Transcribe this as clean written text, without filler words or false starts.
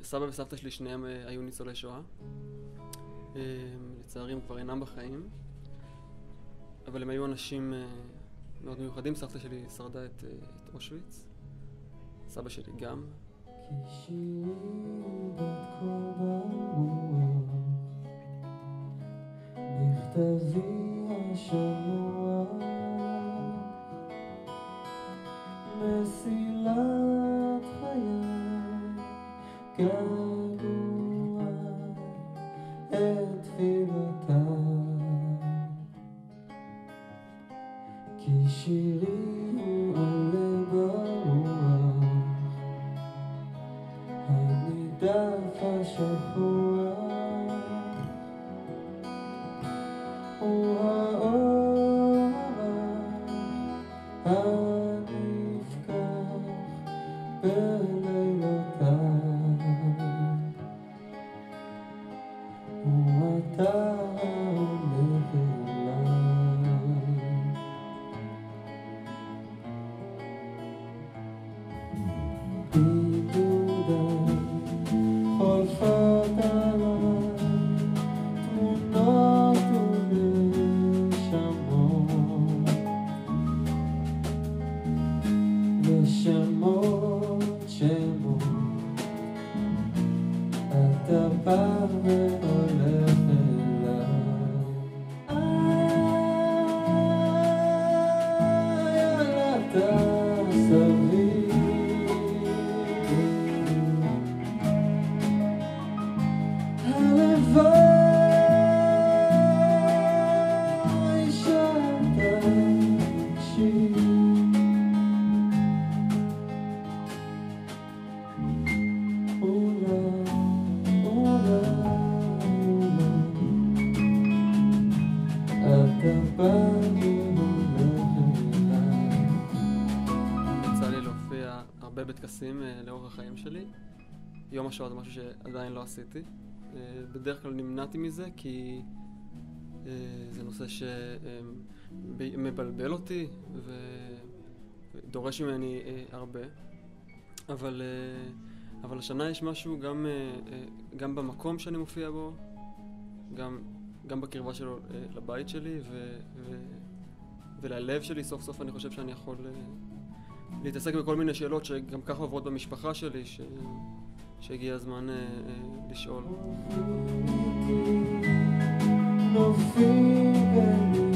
סבא וסבתא שלי שניהם היו ניצולי שואה. לצערי הם כבר אינם בחיים, אבל הם היו אנשים מאוד מיוחדים. סבתא שלי שרדה את אושוויץ, סבא שלי גם. מכתבי השבוע מסילת חיי געגוע את תפילותיי כי שירי הוא עולה ברוח הנידף השבוע הוא האור הנפקח בלילותיי הוא אתה העולה אליי בעידודיי חולפות עליי תמונות ושמות שמות אתה בא והולך אליי אתה סביב הלוואי שאתה תקשיב יצא לי להופיע הרבה בטקסים לאורך החיים שלי. יום השואה זה משהו שעדיין לא עשיתי. בדרך כלל נמנעתי מזה כי זה נושא שמבלבל אותי ודורש ממני הרבה. אבל השנה יש משהו גם במקום שאני מופיע בו, גם בקרבה שלו לבית שלי וללב שלי. סוף סוף אני חושב שאני יכול להתעסק בכל מיני שאלות שגם ככה עוברות במשפחה שלי, שהגיע הזמן לשאול. נופים